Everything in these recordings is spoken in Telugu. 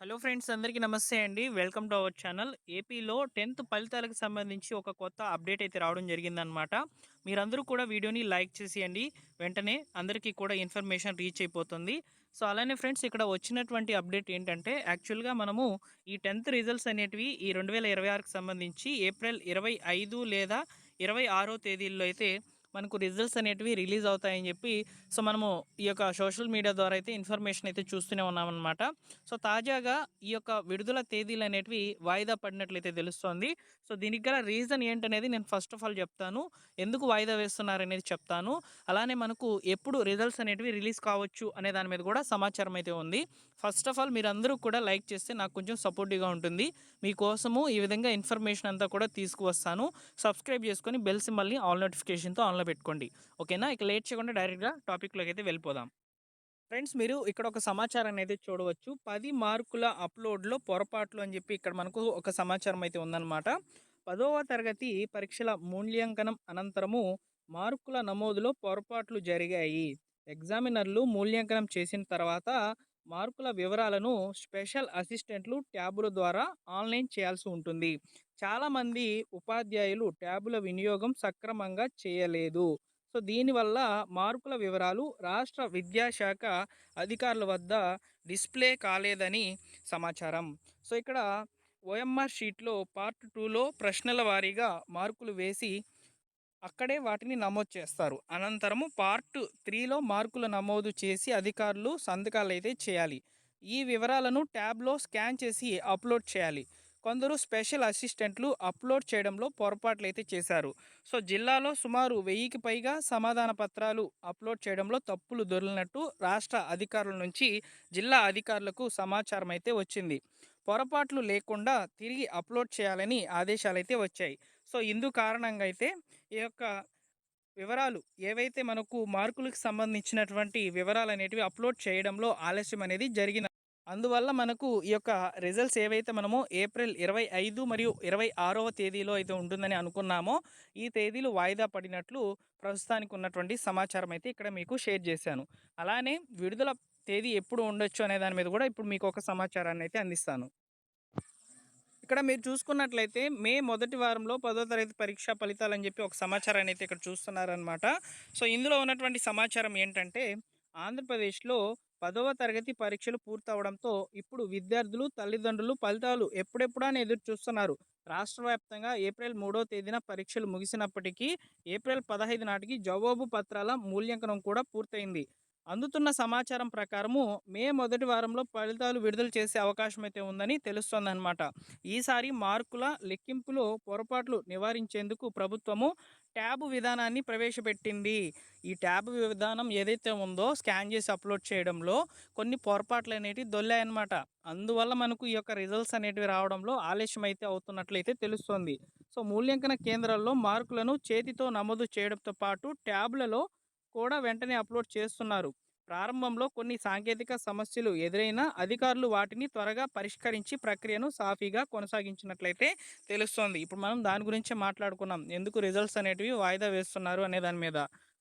హలో ఫ్రెండ్స్, అందరికీ నమస్తే అండి. Welcome to our channel. ఏపీలో 10th ఫలితాలకు సంబంధించి ఒక కొత్త అప్డేట్ అయితే రావడం జరిగిందనమాట. మీరందరూ కూడా వీడియోని లైక్ చేసేయండి. వెంటనే అందరికీ కూడా ఇన్ఫర్మేషన్ రీచ్ అయిపోతుంది. సో అలానే ఫ్రెండ్స్, ఇక్కడ వచ్చినటువంటి అప్డేట్ ఏంటంటే యాక్చువల్గా మనము ఈ 10th రిజల్ట్స్ అనేటివి ఈ 2026కి సంబంధించి ఏప్రిల్ 25 లేదా 26వ తేదీల్లో అయితే మనకు రిజల్ట్స్ అనేటివి రిలీజ్ అవుతాయని చెప్పి మనము ఈ యొక్క సోషల్ మీడియా ద్వారా అయితే ఇన్ఫర్మేషన్ అయితే చూస్తూనే ఉన్నామన్నమాట. సో తాజాగా ఈ యొక్క విడుదల తేదీలు అనేటివి వాయిదా పడినట్లయితే తెలుస్తోంది. సో దీనికి గల రీజన్ ఏంటనేది నేను ఫస్ట్ ఆఫ్ ఆల్ చెప్తాను. ఎందుకు వాయిదా వేస్తున్నారనేది చెప్తాను. అలానే మనకు ఎప్పుడు రిజల్ట్స్ అనేటివి రిలీజ్ కావచ్చు అనే దాని మీద కూడా సమాచారం అయితే ఉంది. ఫస్ట్ ఆఫ్ ఆల్ మీరందరూ కూడా లైక్ చేస్తే నాకు కొంచెం సపోర్టివ్గా ఉంటుంది. మీకోసము ఈ విధంగా ఇన్ఫర్మేషన్ అంతా కూడా తీసుకువస్తాను. సబ్స్క్రైబ్ చేసుకొని బెల్ సింబల్ని ఆల్ నోటిఫికేషన్తో ఆన్లో పెట్టుకోండి. ఓకేనా? ఇక లేట్ చేయకుండా డైరెక్ట్గా టాపిక్లోకి అయితే వెళ్ళిపోదాం. ఫ్రెండ్స్, మీరు ఇక్కడ ఒక సమాచారాన్ని అయితే చూడవచ్చు. 10 మార్కుల అప్లోడ్లో పొరపాట్లు అని చెప్పి ఇక్కడ మనకు ఒక సమాచారం అయితే ఉందన్నమాట. 10వ తరగతి పరీక్షల మూల్యాంకనం అనంతరము మార్కుల నమోదులో పొరపాట్లు జరిగాయి. ఎగ్జామినర్లు మూల్యాంకనం చేసిన తర్వాత మార్కుల వివరాలను స్పెషల్ అసిస్టెంట్లు ట్యాబుల ద్వారా ఆన్లైన్ చేయాల్సి ఉంటుంది. చాలామంది ఉపాధ్యాయులు ట్యాబుల వినియోగం సక్రమంగా చేయలేదు. సో దీనివల్ల మార్కుల వివరాలు రాష్ట్ర విద్యాశాఖ అధికారుల వద్ద డిస్ప్లే కాలేదని సమాచారం. సో ఇక్కడ ఓఎంఆర్ షీట్లో పార్ట్ 2లో ప్రశ్నల వారీగా మార్కులు వేసి అక్కడే వాటిని నమోదు చేస్తారు. అనంతరము పార్ట్ 3లో మార్కులు నమోదు చేసి అధికారులు సంతకాలు అయితే చేయాలి. ఈ వివరాలను ట్యాబ్లో స్కాన్ చేసి అప్లోడ్ చేయాలి. కొందరు స్పెషల్ అసిస్టెంట్లు అప్లోడ్ చేయడంలో పొరపాట్లు అయితే చేశారు. సో జిల్లాలో సుమారు 1000కి పైగా సమాధాన పత్రాలు అప్లోడ్ చేయడంలో తప్పులు దొరికినట్టు రాష్ట్ర అధికారుల నుంచి జిల్లా అధికారులకు సమాచారం అయితే వచ్చింది. పొరపాట్లు లేకుండా తిరిగి అప్లోడ్ చేయాలని ఆదేశాలు అయితే వచ్చాయి. సో ఇందు కారణంగా అయితే ఈ యొక్క వివరాలు ఏవైతే మనకు మార్కులకు సంబంధించినటువంటి వివరాలు అనేటివి అప్లోడ్ చేయడంలో ఆలస్యం అనేది జరిగింది. అందువల్ల మనకు ఈ యొక్క రిజల్ట్స్ ఏవైతే మనము ఏప్రిల్ 25 మరియు 26వ తేదీలో అయితే ఉంటుందని అనుకున్నామో ఈ తేదీలు వాయిదా పడినట్లు ప్రస్తుతానికి ఉన్నటువంటి సమాచారం అయితే ఇక్కడ మీకు షేర్ చేశాను. అలానే విడుదల తేదీ ఎప్పుడు ఉండొచ్చు అనే దాని మీద కూడా ఇప్పుడు మీకు ఒక సమాచారాన్ని అయితే అందిస్తాను. ఇక్కడ మీరు చూసుకున్నట్లయితే మే మొదటి వారంలో 10వ తరగతి పరీక్షా ఫలితాలని చెప్పి ఒక సమాచారాన్ని అయితే ఇక్కడ చూస్తున్నారనమాట. సో ఇందులో ఉన్నటువంటి సమాచారం ఏంటంటే ఆంధ్రప్రదేశ్లో 10వ తరగతి పరీక్షలు పూర్తవడంతో ఇప్పుడు విద్యార్థులు తల్లిదండ్రులు ఫలితాలు ఎప్పుడెప్పుడా అని ఎదురు చూస్తున్నారు. రాష్ట్ర వ్యాప్తంగా ఏప్రిల్ 3వ తేదీన పరీక్షలు ముగిసినప్పటికీ ఏప్రిల్ 15 నాటికి జవాబు పత్రాల మూల్యాంకనం కూడా పూర్తయింది. అందుతున్న సమాచారం ప్రకారము మే మొదటి వారంలో ఫలితాలు విడుదల చేసే అవకాశం అయితే ఉందని తెలుస్తోందన్నమాట. ఈసారి మార్కుల లెక్కింపులో పొరపాట్లు నివారించేందుకు ప్రభుత్వము ట్యాబ్ విధానాన్ని ప్రవేశపెట్టింది. ఈ ట్యాబ్ విధానం ఏదైతే ఉందో స్కాన్ చేసి అప్లోడ్ చేయడంలో కొన్ని పొరపాట్లు అనేటివి దొల్లాయన్నమాట. అందువల్ల మనకు ఈ యొక్క రిజల్ట్స్ అనేటివి రావడంలో ఆలస్యం అయితే అవుతున్నట్లయితే తెలుస్తోంది. సో మూల్యాంకన కేంద్రాల్లో మార్కులను చేతితో నమోదు చేయడంతో పాటు ట్యాబ్లలో కూడా వెంటనే అప్లోడ్ చేస్తున్నారు. ప్రారంభంలో కొన్ని సాంకేతిక సమస్యలు ఎదురైనా అధికారులు వాటిని త్వరగా పరిష్కరించి ప్రక్రియను సాఫీగా కొనసాగించినట్లయితే తెలుస్తోంది. ఇప్పుడు మనం దాని గురించే మాట్లాడుకున్నాం. ఎందుకు రిజల్ట్స్ అనేటివి వాయిదా వేస్తున్నారు అనే దాని మీద.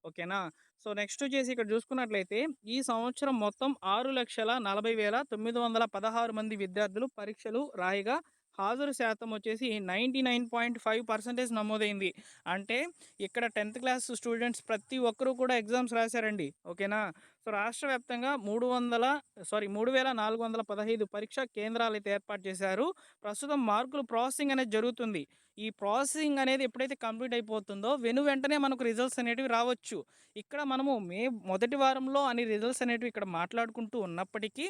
ఓకేనా? సో నెక్స్ట్ వచ్చేసి ఇక్కడ చూసుకున్నట్లయితే ఈ సంవత్సరం మొత్తం 6,40,916 మంది విద్యార్థులు పరీక్షలు రాయగా హాజరు శాతం వచ్చేసి 99.5% నమోదైంది. అంటే ఇక్కడ 10th క్లాస్ స్టూడెంట్స్ ప్రతి ఒక్కరు కూడా ఎగ్జామ్స్ రాశారండి. ఓకేనా? సో రాష్ట్ర వ్యాప్తంగా 3,415 పరీక్షా కేంద్రాలు అయితే ఏర్పాటు చేశారు. ప్రస్తుతం మార్కులు ప్రాసెసింగ్ అనేది జరుగుతుంది. ఈ ప్రాసెసింగ్ అనేది ఎప్పుడైతే కంప్లీట్ అయిపోతుందో వెంటనే మనకు రిజల్ట్స్ అనేటివి రావచ్చు. ఇక్కడ మనము మే మొదటి వారంలో అని రిజల్ట్స్ అనేటివి ఇక్కడ మాట్లాడుకుంటూ ఉన్నప్పటికీ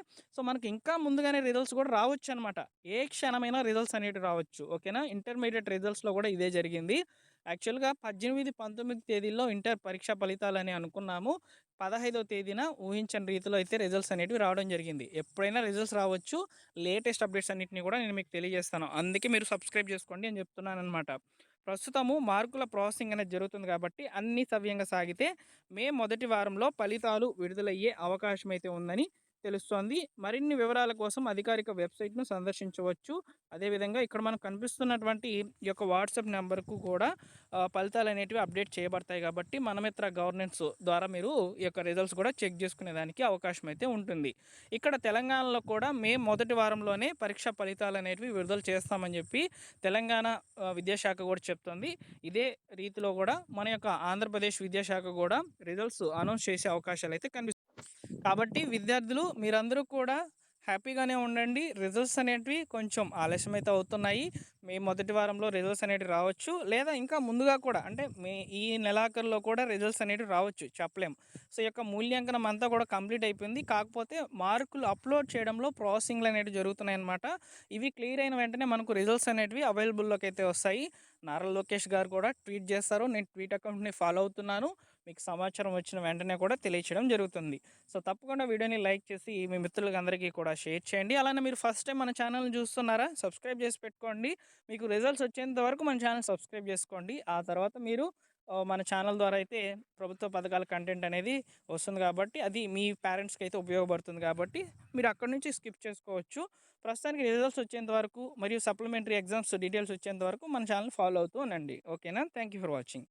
మనకి ఇంకా ముందుగానే రిజల్ట్స్ కూడా రావచ్చు అనమాట. ఏ క్షణమైనా రిజల్ట్స్ అనేటివి రావచ్చు. ఓకేనా? ఇంటర్మీడియట్ రిజల్ట్స్‌లో కూడా ఇదే జరిగింది. యాక్చువల్‌గా 18, 19 తేదీల్లో ఇంటర్ పరీక్షా ఫలితాలని అనుకున్నాము. 15వ తేదీన ఊహించని రీతిలో అయితే రిజల్ట్స్ అనేటివి రావడం జరిగింది. ఎప్పుడైనా రిజల్ట్స్ రావచ్చు. లేటెస్ట్ అప్డేట్స్ అన్నిటిని కూడా నేను మీకు తెలియజేస్తాను. అందుకే మీరు సబ్స్క్రైబ్ చేసుకోండి అని చెప్తున్నాననమాట. ప్రస్తుతము మార్కుల ప్రాసెసింగ్ అనేది జరుగుతుంది కాబట్టి అన్నీ సవ్యంగా సాగితే మే మొదటి వారంలో ఫలితాలు విడుదలయ్యే అవకాశం అయితే ఉందని తెలుస్తోంది. మరిన్ని వివరాల కోసం అధికారిక వెబ్‌సైట్‌ను సందర్శించవచ్చు. అదేవిధంగా ఇక్కడ మనకు కనిపిస్తున్నటువంటి ఈ యొక్క వాట్సాప్ నంబర్‌కు కూడా ఫలితాలనేటివి అప్డేట్ చేయబడతాయి కాబట్టి మనమిత్ర గవర్నెన్స్ ద్వారా మీరు ఈ యొక్క రిజల్ట్స్ కూడా చెక్ చేసుకునేదానికి అవకాశం అయితే ఉంటుంది. ఇక్కడ తెలంగాణలో కూడా మే మొదటి వారంలోనే పరీక్ష ఫలితాలనేటివి విడుదల చేస్తామని చెప్పి తెలంగాణ విద్యాశాఖ కూడా చెప్తుంది. ఇదే రీతిలో కూడా మన యొక్క ఆంధ్రప్రదేశ్ విద్యాశాఖ కూడా రిజల్ట్స్ అనౌన్స్ చేసే అవకాశాలైతే కనిపిస్తున్నాయి. కాబట్టి విద్యార్థులు మీరందరూ కూడా హ్యాపీగానే ఉండండి. రిజల్ట్స్ అనేటివి కొంచెం ఆలస్యమైతే అవుతున్నాయి. మే మొదటి వారంలో రిజల్ట్స్ అనేటివి రావచ్చు. లేదా ఇంకా ముందుగా కూడా అంటే ఈ నెలాఖరులో కూడా రిజల్ట్స్ అనేటివి రావచ్చు. చెప్పలేం. సో, ఈ యొక్క మూల్యాంకనం అంతా కూడా కంప్లీట్ అయిపోయింది. కాకపోతే మార్కులు అప్‌లోడ్ చేయడంలో ప్రాసెసింగ్‌లు అనేటివి జరుగుతున్నాయన్నమాట. ఇవి క్లియర్ అయిన వెంటనే మనకు రిజల్ట్స్ అనేటివి అవైలబుల్‌లోకి అయితే వస్తాయి. నారా లోకేష్ గారు కూడా ట్వీట్ చేస్తారు. నేను ట్వీట్ అకౌంట్‌ని ఫాలో అవుతున్నాను. మీకు సమాచారం వచ్చిన వెంటనే కూడా తెలియచేయడం జరుగుతుంది. సో, తప్పకుండా వీడియోని లైక్ చేసి మీ మిత్రులకందరికీ కూడా షేర్ చేయండి. అలానే మీరు ఫస్ట్ టైం మన ఛానల్‌ని చూస్తున్నారా? సబ్స్క్రైబ్ చేసి పెట్టుకోండి. మీకు రిజల్ట్స్ వచ్చేంత వరకు మన ఛానల్ సబ్స్క్రైబ్ చేసుకోండి. ఆ తర్వాత మీరు మన ఛానల్ ద్వారా అయితే ప్రభుత్వ పథకాల కంటెంట్ అనేది వస్తుంది కాబట్టి అది మీ పేరెంట్స్‌కి అయితే ఉపయోగపడుతుంది కాబట్టి మీరు అక్కడి నుంచి స్కిప్ చేసుకోవచ్చు. ప్రస్తుతానికి రిజల్ట్స్ వచ్చేంత వరకు మరియు సప్లిమెంటరీ ఎగ్జామ్స్ డీటెయిల్స్ వచ్చేంత వరకు మన ఛానల్ ఫాలో అవుతూ ఉండండి. ఓకేనా? Thank you for watching.